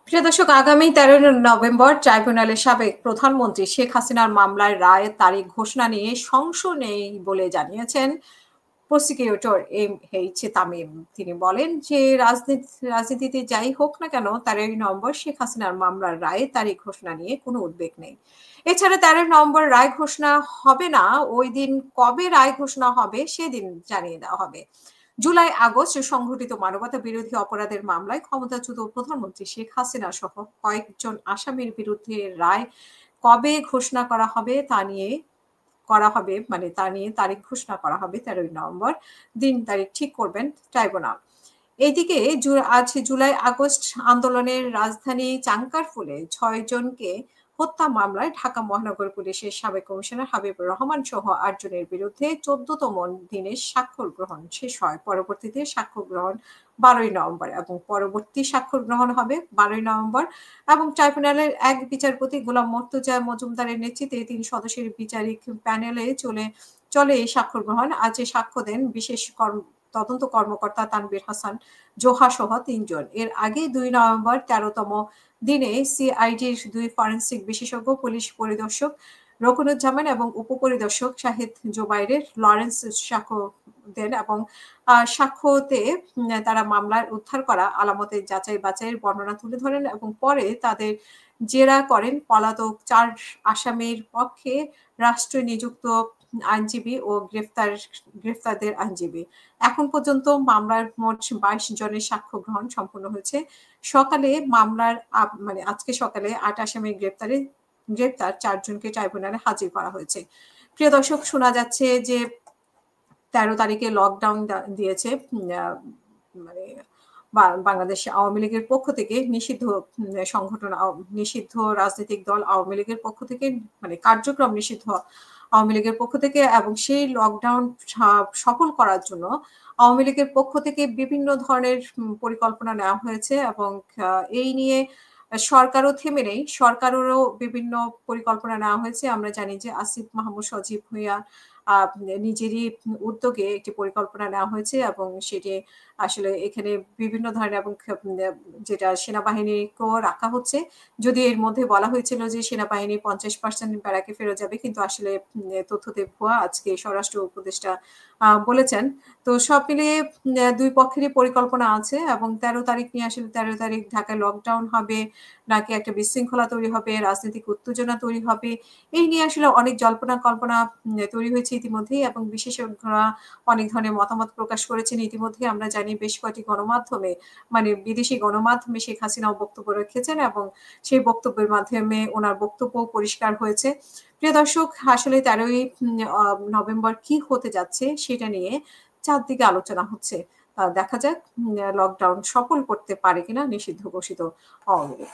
প্রিয় দর্শক, আগামী ১৩ নভেম্বর ট্রাইব্যুনালের সাবেক প্রধানমন্ত্রী শেখ হাসিনার মামলার রায়ের তারিখ ঘোষণা নিয়ে সংশয় নেই বলে জানিয়েছেন প্রসিকিউটর এম এইচ তামিম। তিনি বলেন যে রাজনীতিতে যাই হোক না কেন ১৩ নভেম্বর শেখ হাসিনার মামলার রায়ের তারিখ ঘোষণা নিয়ে কোনো উদ্বেগ নেই। এছাড়া ১৩ নভেম্বর রায় ঘোষণা হবে না, ওই দিন কবে রায় ঘোষণা হবে সেদিন জানিয়ে দেওয়া হবে। জুলাই আগস্ট সংঘটিত মানবতা বিরোধী অপরাধের মামলায় ক্ষমতাচ্যুত প্রধানমন্ত্রী শেখ হাসিনা সহ কয়েকজন আসামির বিরুদ্ধে রায় কবে ঘোষণা করা হবে তা নিয়ে তারিখ ঘোষণা করা হবে ১৩ নভেম্বর। দিন তারিখ ঠিক করবেন ট্রাইব্যুনাল। এইদিকে আজ জুলাই আগস্ট আন্দোলনের রাজধানী চাঙ্কারফুলে ৬ জনকে হত্যা মামলায় ঢাকা মহানগর পুলিশের সাবেক কমিশনার হাবিবুর রহমান সহ ৮ জনের বিরুদ্ধে ১৪তম দিনের স্বাক্ষর গ্রহণ শেষ হয়। পরবর্তীতে সাক্ষ্য গ্রহণ ১২ই নভেম্বর এবং পরবর্তী স্বাক্ষর গ্রহণ হবে ১২ই নভেম্বর এবং ট্রাইব্যুনালের এক বিচারপতি গোলাম মর্তুজা মজুমদারের নেতৃত্বে ৩ সদস্যের বিচারিক প্যানেলে চলে এই স্বাক্ষর গ্রহণ। আজ সাক্ষ্য দেন বিশেষ তদন্ত কর্মকর্তা তানভীর হাসান জোহা সহ ৩ জন। এর আগে ২ নভেম্বর ১৩তম দিনে সিআইডির ২ ফরেনসিক বিশেষজ্ঞ পুলিশ পরিদর্শক রকুনুজ্জামান এবং উপপরিদর্শক শাহিদ জোবাইরের লরেন্স সাক্ষ্য দেন এবং সাক্ষ্যতে তারা মামলার উদ্ধার করা আলামতের যাচাই বাছাইয়ের বর্ণনা তুলে ধরেন এবং পরে তাদের জেরা করেন পলাতক ৪ আসামির পক্ষে রাষ্ট্র নিযুক্ত আইনজীবী ও গ্রেফতারদের আইনজীবী। এখন পর্যন্ত মামলার মোট ২২ জনের সাক্ষ্য গ্রহণ সম্পন্ন হয়েছে। আজকে সকালে ৮ আসামির গ্রেপ্তার ৪ জনকে ট্রাইব্যুনালে হাজির করা হয়েছে। প্রিয় দর্শক, শোনা যাচ্ছে যে ১৩ তারিখে লকডাউন দিয়েছে মানে বাংলাদেশ আওয়ামী লীগের পক্ষ থেকে নিষিদ্ধ রাজনৈতিক দল আওয়ামী লীগের পক্ষ থেকে কার্যক্রম নিষিদ্ধ আওয়ামী লীগের পক্ষ থেকে এবং সেই লকডাউন সফল করার জন্য আওয়ামী লীগের পক্ষ থেকে বিভিন্ন ধরনের পরিকল্পনা নেওয়া হয়েছে এবং এই নিয়ে সরকারও থেমে নেই। সরকারেরও বিভিন্ন পরিকল্পনা নেওয়া হয়েছে। আমরা জানি যে আসিফ মাহমুদ সজীব ভুঁইয়া নিজেরই উদ্যোগে একটি পরিকল্পনা নেওয়া হয়েছে এবং সেটি আসলে এখানে বিভিন্ন ধরনের এবং যেটা সেনাবাহিনীকেও রাখা হচ্ছে। যদি এর মধ্যে বলা হয়েছিল যে সেনাবাহিনী ৫০% ব্যারাকে ফেরত যাবে, কিন্তু আসলে তথ্যতে ভুয়া। আজকে স্বরাষ্ট্র উপদেষ্টা বলেছেন। তো সব মিলিয়ে ২ পক্ষেরই পরিকল্পনা আছে এবং ১৩ তারিখ নিয়ে আসলে ১৩ তারিখ ঢাকায় লকডাউন হবে নাকি একটা বিশৃঙ্খলা তৈরি হবে, রাজনৈতিক উত্তেজনা তৈরি হবে, এই নিয়ে আসলে অনেক জল্পনা কল্পনা তৈরি হয়েছে ইতিমধ্যেই এবং বিশেষজ্ঞরা অনেক ধরনের মতামত প্রকাশ করেছেন। ইতিমধ্যেই আমরা জানি বেশ কয়েকটি গণমাধ্যমে বিদেশি গণমাধ্যমে শেখ হাসিনাও বক্তব্য রেখেছেন এবং সেই বক্তব্যের মাধ্যমে ওনার বক্তব্য পরিষ্কার হয়েছে। প্রিয় দর্শক, আসলে ১৩ই নভেম্বর কি হতে যাচ্ছে সেটা নিয়ে চারদিকে আলোচনা হচ্ছে। দেখা যাক লকডাউন সফল করতে পারে কিনা নিষিদ্ধ ঘোষিত আওয়ামী লীগ।